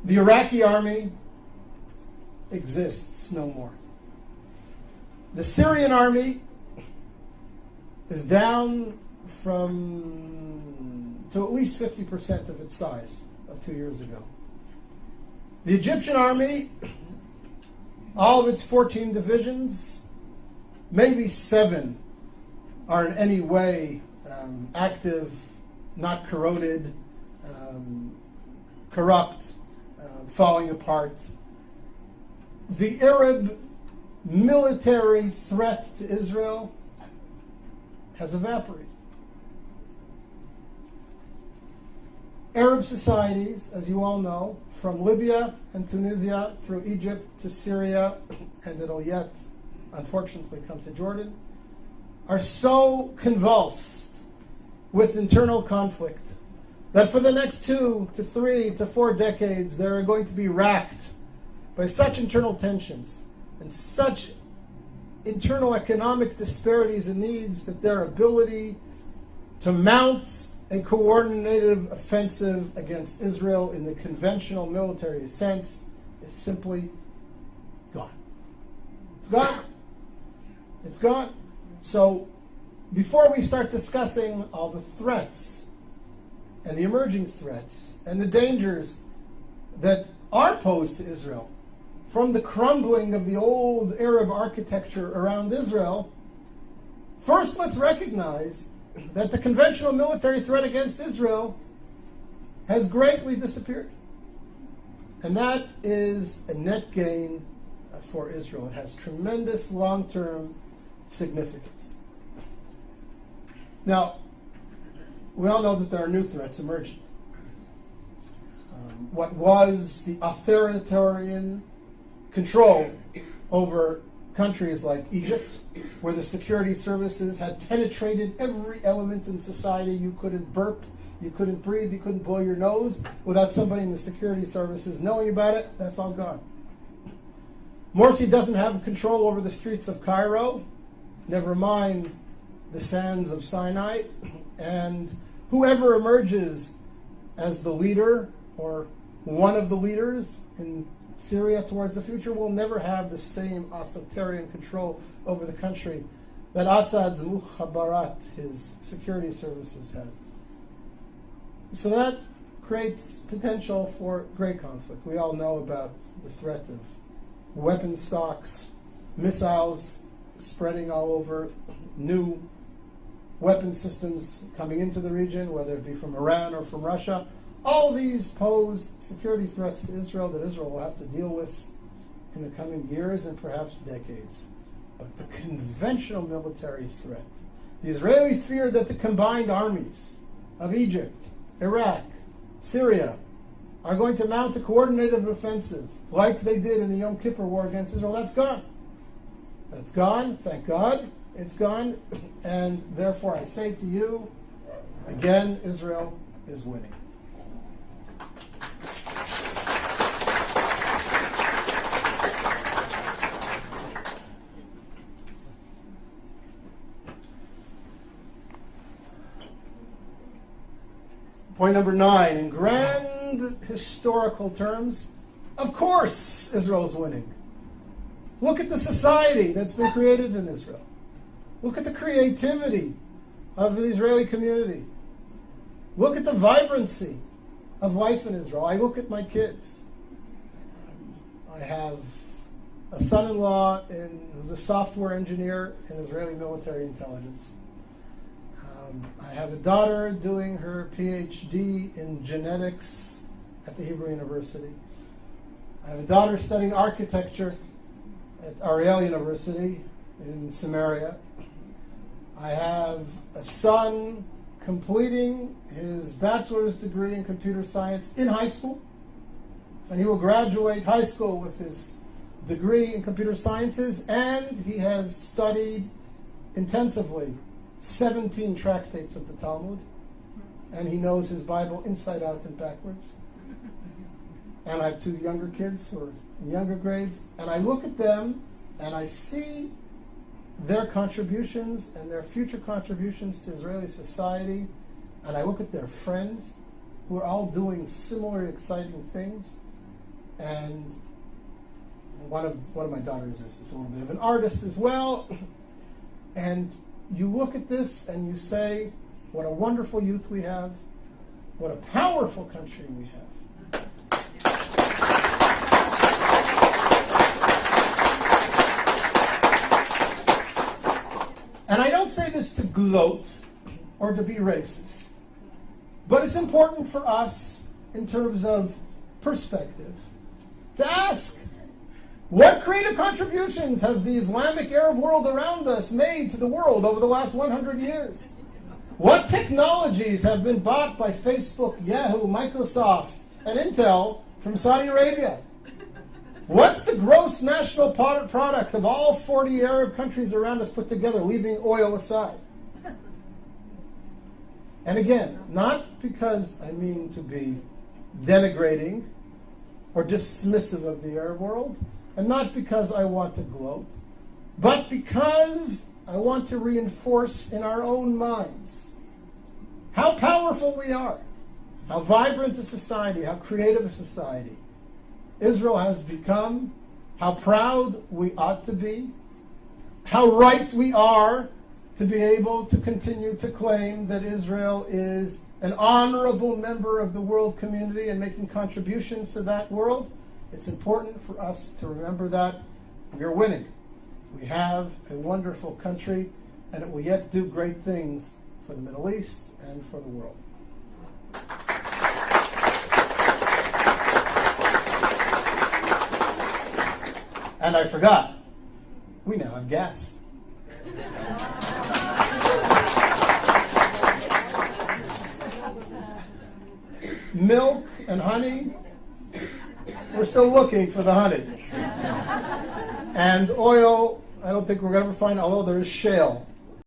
The Iraqi army exists no more. The Syrian army is down to at least 50% of its size of 2 years ago. The Egyptian army, all of its 14 divisions, maybe 7 are in any way active, not corroded, corrupt, falling apart. The Arab military threat to Israel has evaporated. Arab societies, as you all know, from Libya and Tunisia through Egypt to Syria, and it'll yet, unfortunately, come to Jordan, are so convulsed with internal conflict that for the next 2 to 3 to 4 decades, they're going to be racked by such internal tensions and such internal economic disparities and needs that their ability to mount a coordinated offensive against Israel in the conventional military sense is simply gone. It's gone. It's gone. So before we start discussing all the threats and the emerging threats and the dangers that are posed to Israel from the crumbling of the old Arab architecture around Israel, first let's recognize that the conventional military threat against Israel has greatly disappeared. And that is a net gain for Israel. It has tremendous long-term significance. Now, we all know that there are new threats emerging. What was the authoritarian control over countries like Egypt, where the security services had penetrated every element in society. You couldn't burp, you couldn't breathe, you couldn't blow your nose without somebody in the security services knowing about it. That's all gone. Morsi doesn't have control over the streets of Cairo, never mind the sands of Sinai, and whoever emerges as the leader or one of the leaders in Syria towards the future will never have the same authoritarian control over the country that Assad's mukhabarat, his security services, had. So that creates potential for great conflict. We all know about the threat of weapon stocks, missiles spreading all over, new weapon systems coming into the region, whether it be from Iran or from Russia. All these pose security threats to Israel that Israel will have to deal with in the coming years and perhaps decades. But the conventional military threat, the Israelis fear that the combined armies of Egypt, Iraq, Syria are going to mount a coordinated offensive like they did in the Yom Kippur War against Israel. That's gone. That's gone. Thank God. It's gone. And therefore I say to you, again, Israel is winning. Point number 9, in grand historical terms, of course Israel is winning. Look at the society that's been created in Israel. Look at the creativity of the Israeli community. Look at the vibrancy of life in Israel. I look at my kids. I have a son-in-law who's a software engineer in Israeli military intelligence. I have a daughter doing her PhD in genetics at the Hebrew University. I have a daughter studying architecture at Ariel University in Samaria. I have a son completing his bachelor's degree in computer science in high school, and he will graduate high school with his degree in computer sciences, and he has studied intensively 17 tractates of the Talmud, and he knows his Bible inside out and backwards. And I have 2 younger kids who are in younger grades, and I look at them and I see their contributions and their future contributions to Israeli society, and I look at their friends who are all doing similar exciting things, And one of my daughters is a little bit of an artist as well. And you look at this and you say, what a wonderful youth we have. What a powerful country we have. And I don't say this to gloat or to be racist, but it's important for us in terms of perspective to ask, what creative contributions has the Islamic Arab world around us made to the world over the last 100 years? What technologies have been bought by Facebook, Yahoo, Microsoft, and Intel from Saudi Arabia? What's the gross national product of all 40 Arab countries around us put together, leaving oil aside? And again, not because I mean to be denigrating or dismissive of the Arab world, and not because I want to gloat, but because I want to reinforce in our own minds how powerful we are, how vibrant a society, how creative a society Israel has become, how proud we ought to be, how right we are to be able to continue to claim that Israel is an honorable member of the world community and making contributions to that world. It's important for us to remember that we are winning. We have a wonderful country, and it will yet do great things for the Middle East and for the world. And I forgot, we now have gas. Milk and honey, we're still looking for the honey. And oil, I don't think we're going to ever find, although there is shale